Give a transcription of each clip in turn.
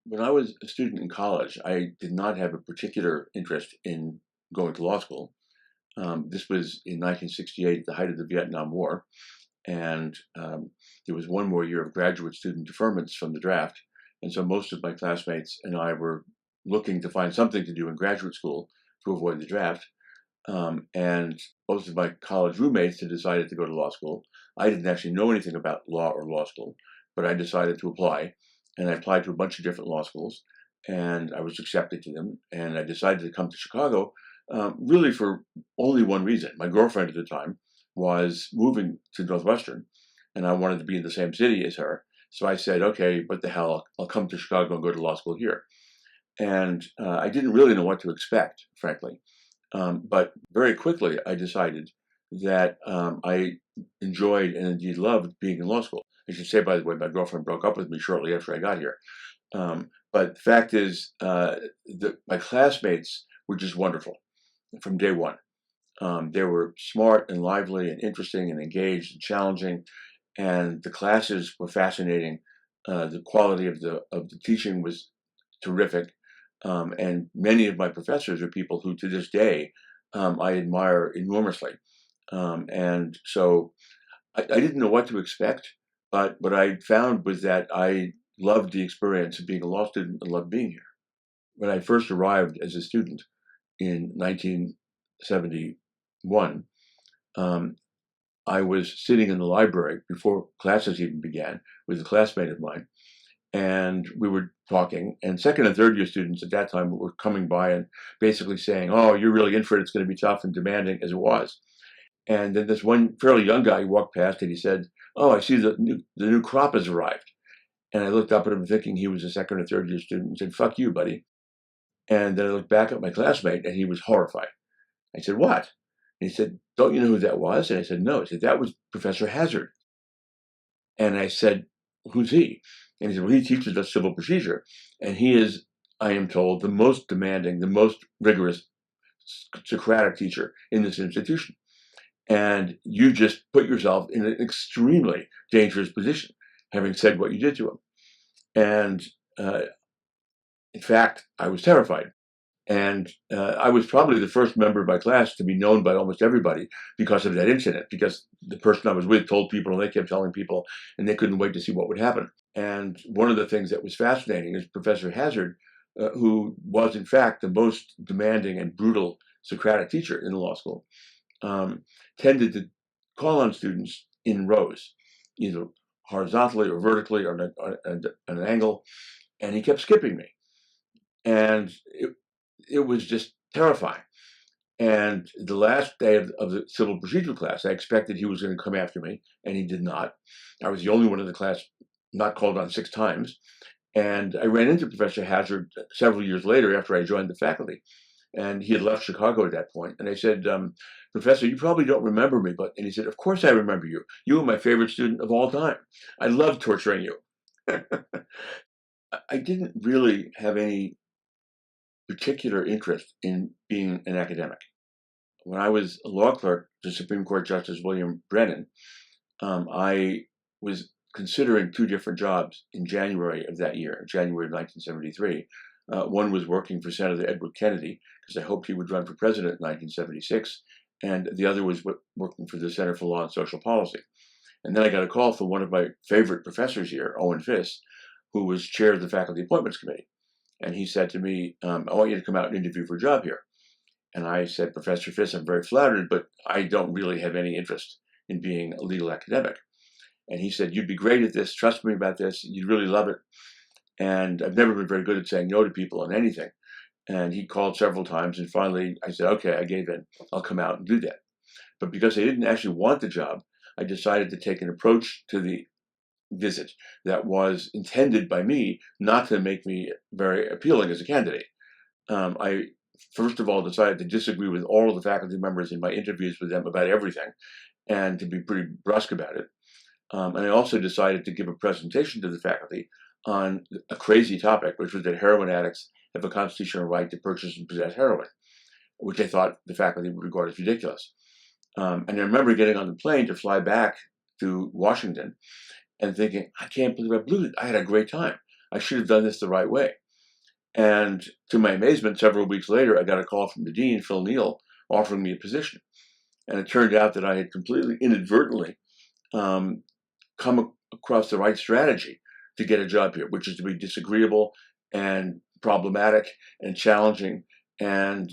When I was a student in college, I did not have a particular interest in going to law school. This was in 1968, the height of the Vietnam War, and there was one more year of graduate student deferments from the draft. And so most of my classmates and I were looking to find something to do in graduate school to avoid the draft. And most of my college roommates had decided to go to law school. I didn't actually know anything about law or law school, but I decided to apply. And I applied to a bunch of different law schools, and I was accepted to them. And I decided to come to Chicago, really for only one reason. My girlfriend at the time was moving to Northwestern, and I wanted to be in the same city as her. So I said, okay, what the hell? I'll come to Chicago and go to law school here. And I didn't really know what to expect, frankly. But very quickly, I decided that I enjoyed and indeed loved being in law school. I should say, by the way, my girlfriend broke up with me shortly after I got here. But the fact is, my classmates were just wonderful from day one. They were smart and lively and interesting and engaged and challenging, and the classes were fascinating. The quality of the teaching was terrific, and many of my professors are people who, to this day, I admire enormously. And so I didn't know what to expect, but what I found was that I loved the experience of being a law student and loved being here. When I first arrived as a student in 1971, um, I was sitting in the library before classes even began with a classmate of mine, and we were talking. And second and third year students at that time were coming by and basically saying, "Oh, you're really in for it. It's going to be tough and demanding," as it was. And then this one fairly young guy walked past and he said, "Oh, I see the new crop has arrived." And I looked up at him thinking he was a second or third year student and said, "Fuck you, buddy." And then I looked back at my classmate and he was horrified. I said, "What?" And he said, "Don't you know who that was?" And I said, "No." He said, "That was Professor Hazard." And I said, "Who's he?" And he said, "Well, he teaches us civil procedure. And he is, I am told, the most demanding, the most rigorous Socratic teacher in this institution. And you just put yourself in an extremely dangerous position, having said what you did to him." And uh, in fact, I was terrified. And I was probably the first member of my class to be known by almost everybody because of that incident, because the person I was with told people and they kept telling people and they couldn't wait to see what would happen. And one of the things that was fascinating is Professor Hazard, who was in fact the most demanding and brutal Socratic teacher in the law school, um, tended to call on students in rows, either horizontally or vertically or at an angle, and he kept skipping me. And it was just terrifying. And the last day of the civil procedure class, I expected he was going to come after me, and he did not. I was the only one in the class not called on 6 times. And I ran into Professor Hazard several years later after I joined the faculty. And he had left Chicago at that point. And I said, "Professor, you probably don't remember me, but," and he said, "Of course I remember you. You were my favorite student of all time. I loved torturing you." I didn't really have any particular interest in being an academic. When I was a law clerk to Supreme Court Justice William Brennan, I was considering two different jobs in January of that year, January of 1973. One was working for Senator Edward Kennedy, because I hoped he would run for president in 1976, and the other was working for the Center for Law and Social Policy. And then I got a call from one of my favorite professors here, Owen Fiss, who was chair of the Faculty Appointments Committee. And he said to me, "I want you to come out and interview for a job here." And I said, "Professor Fiss, I'm very flattered, but I don't really have any interest in being a legal academic." And he said, "You'd be great at this. Trust me about this. You'd really love it." And I've never been very good at saying no to people on anything. And he called several times. And finally, I said, "Okay, I gave in. I'll come out and do that." But because I didn't actually want the job, I decided to take an approach to the visit that was intended by me not to make me very appealing as a candidate. I first of all decided to disagree with all of the faculty members in my interviews with them about everything and to be pretty brusque about it. And I also decided to give a presentation to the faculty on a crazy topic, which was that heroin addicts have a constitutional right to purchase and possess heroin, which I thought the faculty would regard as ridiculous. And I remember getting on the plane to fly back to Washington and thinking, "I can't believe I blew it. I had a great time. I should have done this the right way. And to my amazement, several weeks later, I got a call from the dean, Phil Neal, offering me a position. And it turned out that I had completely inadvertently um, come across the right strategy to get a job here, which is to be disagreeable and problematic and challenging. And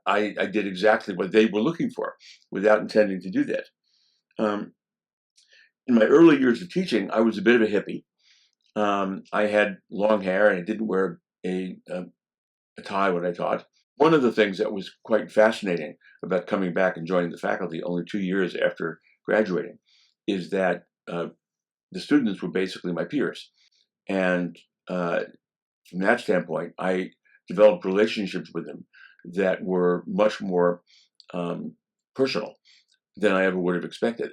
I did exactly what they were looking for without intending to do that. Um, in my early years of teaching, I was a bit of a hippie. I had long hair and I didn't wear a tie when I taught. One of the things that was quite fascinating about coming back and joining the faculty only 2 years after graduating is that the students were basically my peers. And from that standpoint, I developed relationships with them that were much more personal than I ever would have expected.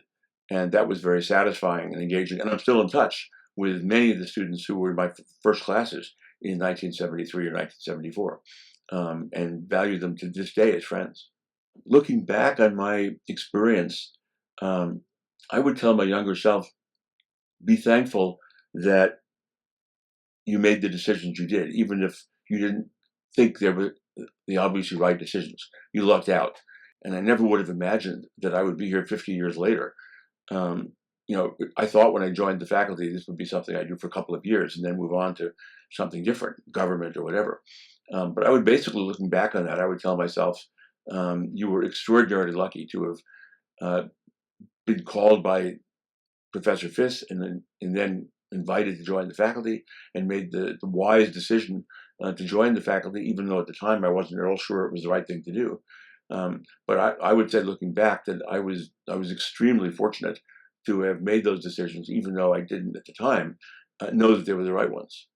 And that was very satisfying and engaging. And I'm still in touch with many of the students who were in my first classes in 1973 or 1974, and value them to this day as friends. Looking back on my experience, um, I would tell my younger self, be thankful that you made the decisions you did, even if you didn't think they were the obviously right decisions. You lucked out. And I never would have imagined that I would be here 50 years later. Um, I thought when I joined the faculty, this would be something I do for a couple of years and then move on to something different, government or whatever. But I would basically, looking back on that, I would tell myself, you were extraordinarily lucky to have been called by Professor Fiss and then invited to join the faculty and made the wise decision to join the faculty, even though at the time I wasn't at all sure it was the right thing to do. But I would say, looking back, that I was extremely fortunate to have made those decisions, even though I didn't at the time know that they were the right ones.